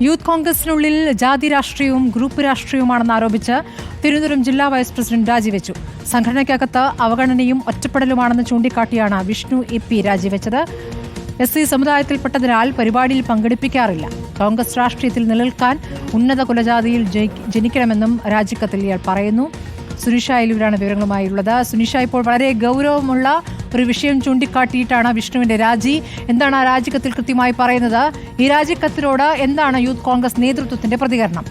Youth കോൺഗ്രസിനുള്ളിൽ ജാതി രാഷ്ട്രീയവും group രാഷ്ട്രീയവുമാണെന്ന് ആരോപിച്ച് തിരുവനന്തപുരം ജില്ലാ വൈസ് പ്രസിഡന്റ് രാജിവെച്ചു. സംഘടനയ്ക്കകത്ത് അവഗണനയും ഒറ്റപ്പെടലുമാണെന്ന് ചൂണ്ടിക്കാട്ടിയാണ് വിഷ്ണു EP രാജിവെച്ചത്. SC സമുദായത്തിൽപ്പെട്ടതിനാൽ പരിപാടിയിൽ പങ്കെടുപ്പിക്കാറില്ല. കോൺഗ്രസ് രാഷ്ട്രീയത്തിൽ നിലനിൽക്കാൻ ഉന്നത കുലജാതിയിൽ ജനിക്കണമെന്നും രാജിക്കത്തിൽ ഇയാൾ പറയുന്നു. സുനിഷ അയലൂരാണ് വിവരങ്ങളുമായുള്ളത്. സുനിഷ, ഇപ്പോൾ വളരെ ഗൗരവമുള്ള ഒരു വിഷയം ചൂണ്ടിക്കാട്ടിയിട്ടാണ് വിഷ്ണുവിന്റെ രാജി. എന്താണ് ആ രാജിക്കത്തിൽ കൃത്യമായി പറയുന്നത്? ഈ രാജിക്കത്തിനോട് എന്താണ് യൂത്ത് കോൺഗ്രസ് നേതൃത്വത്തിന്റെ പ്രതികരണം?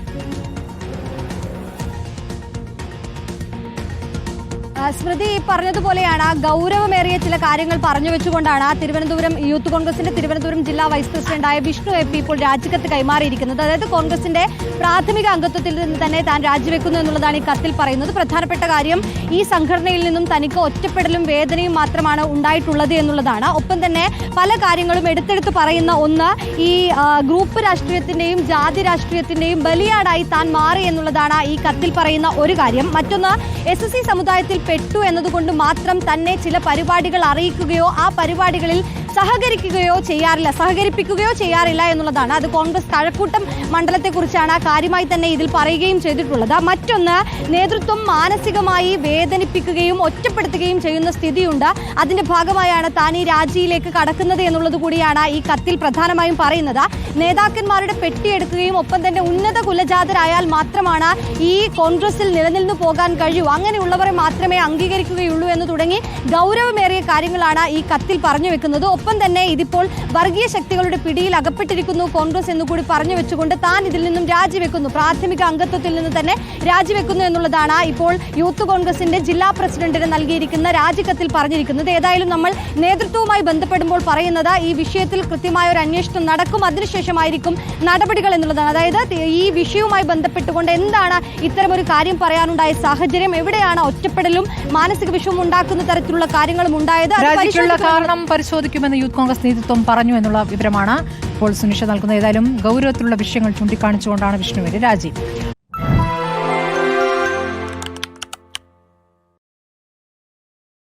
സ്മൃതി പറഞ്ഞതുപോലെയാണ് ഗൗരവമേറിയ ചില കാര്യങ്ങൾ പറഞ്ഞു വെച്ചുകൊണ്ടാണ് തിരുവനന്തപുരം യൂത്ത് കോൺഗ്രസിന്റെ തിരുവനന്തപുരം ജില്ലാ വൈസ് പ്രസിഡന്റായ വിഷ്ണു EP ഇപ്പോൾ രാജിക്കത്ത് കൈമാറിയിരിക്കുന്നത്. അതായത് കോൺഗ്രസിന്റെ പ്രാഥമിക അംഗത്വത്തിൽ നിന്ന് തന്നെ താൻ രാജിവെക്കുന്നു എന്നുള്ളതാണ് ഈ കത്തിൽ പറയുന്നത്. പ്രധാനപ്പെട്ട കാര്യം, ഈ സംഘടനയിൽ നിന്നും തനിക്ക് ഒറ്റപ്പെടലും വേദനയും മാത്രമാണ് ഉണ്ടായിട്ടുള്ളത് എന്നുള്ളതാണ്. ഒപ്പം തന്നെ പല കാര്യങ്ങളും എടുത്തെടുത്ത് പറയുന്ന ഒന്ന്, ഈ ഗ്രൂപ്പ് രാഷ്ട്രീയത്തിന്റെയും ജാതി രാഷ്ട്രീയത്തിന്റെയും ബലിയാടായി താൻ മാറി എന്നുള്ളതാണ് ഈ കത്തിൽ പറയുന്ന ഒരു കാര്യം. മറ്റൊന്ന്, SSC സമുദായത്തിൽ പെട്ടു എന്നതുകൊണ്ട് മാത്രം തന്നെ ചില പരിപാടികൾ അറിയിക്കുകയോ ആ പരിപാടികളിൽ സഹകരിപ്പിക്കുകയോ ചെയ്യാറില്ല എന്നുള്ളതാണ്. അത് കോൺഗ്രസ് കഴക്കൂട്ടം മണ്ഡലത്തെക്കുറിച്ചാണ് കാര്യമായി തന്നെ ഇതിൽ പറയുകയും ചെയ്തിട്ടുള്ളത്. മറ്റൊന്ന്, നേതൃത്വം മാനസികമായി വേദനിപ്പിക്കുകയും ഒറ്റപ്പെടുത്തുകയും ചെയ്യുന്ന സ്ഥിതിയുണ്ട്. അതിന്റെ ഭാഗമായാണ് താൻ ഈ രാജിയിലേക്ക് കടക്കുന്നത് എന്നുള്ളത് കൂടിയാണ് ഈ കത്തിൽ പ്രധാനമായും പറയുന്നത്. നേതാക്കന്മാരുടെ പെട്ടിയെടുക്കുകയും ഒപ്പം തന്നെ ഉന്നത കുലജാതരായാൽ മാത്രമാണ് ഈ കോൺഗ്രസിൽ നിലനിന്നു പോകാൻ കഴിയൂ, അങ്ങനെയുള്ളവരെ മാത്രമേ അംഗീകരിക്കുകയുള്ളൂ എന്ന് തുടങ്ങി ഗൗരവമേറിയ കാര്യങ്ങളാണ് ഈ കത്തിൽ പറഞ്ഞു വെക്കുന്നത്. ഒപ്പം തന്നെ ഇതിപ്പോൾ വർഗീയ ശക്തികളുടെ പിടിയിൽ അകപ്പെട്ടിരിക്കുന്നു കോൺഗ്രസ് എന്നുകൂടി പറഞ്ഞു വെച്ചുകൊണ്ട് താൻ ഇതിൽ നിന്നും രാജിവെക്കുന്നു, പ്രാഥമിക അംഗത്വത്തിൽ നിന്ന് തന്നെ രാജിവെക്കുന്നു എന്നുള്ളതാണ് ഇപ്പോൾ യൂത്ത് കോൺഗ്രസിന്റെ ജില്ലാ പ്രസിഡന്റിന് നൽകിയിരിക്കുന്ന രാജിക്കത്തിൽ പറഞ്ഞിരിക്കുന്നത്. ഏതായാലും നമ്മൾ നേതൃത്വവുമായി ബന്ധപ്പെടുമ്പോൾ പറയുന്നത് ഈ വിഷയത്തിൽ കൃത്യമായ ഒരു അന്വേഷണം നടക്കും, അതിനുശേഷമായിരിക്കും നടപടികൾ എന്നുള്ളതാണ്. അതായത് ഈ വിഷയവുമായി ബന്ധപ്പെട്ടുകൊണ്ട് എന്താണ് ഇത്തരമൊരു കാര്യം പറയാനുണ്ടായ സാഹചര്യം, എവിടെയാണ് ഒറ്റപ്പെടലും മാനസിക വിഷമം ഉണ്ടാക്കുന്ന തരത്തിലുള്ള കാര്യങ്ങളും ഉണ്ടായത്, കാരണം പരിശോധിക്കുമെന്ന് യൂത്ത് കോൺഗ്രസ് നേതൃത്വം പറഞ്ഞു എന്നുള്ള വിവരമാണ് ഇപ്പോൾ സുനിഷ നൽകുന്നത്. ഏതായാലും ഗൗരവത്തിലുള്ള വിഷയങ്ങൾ ചൂണ്ടിക്കാണിച്ചുകൊണ്ടാണ് വിഷ്ണുവിന്റെ രാജി.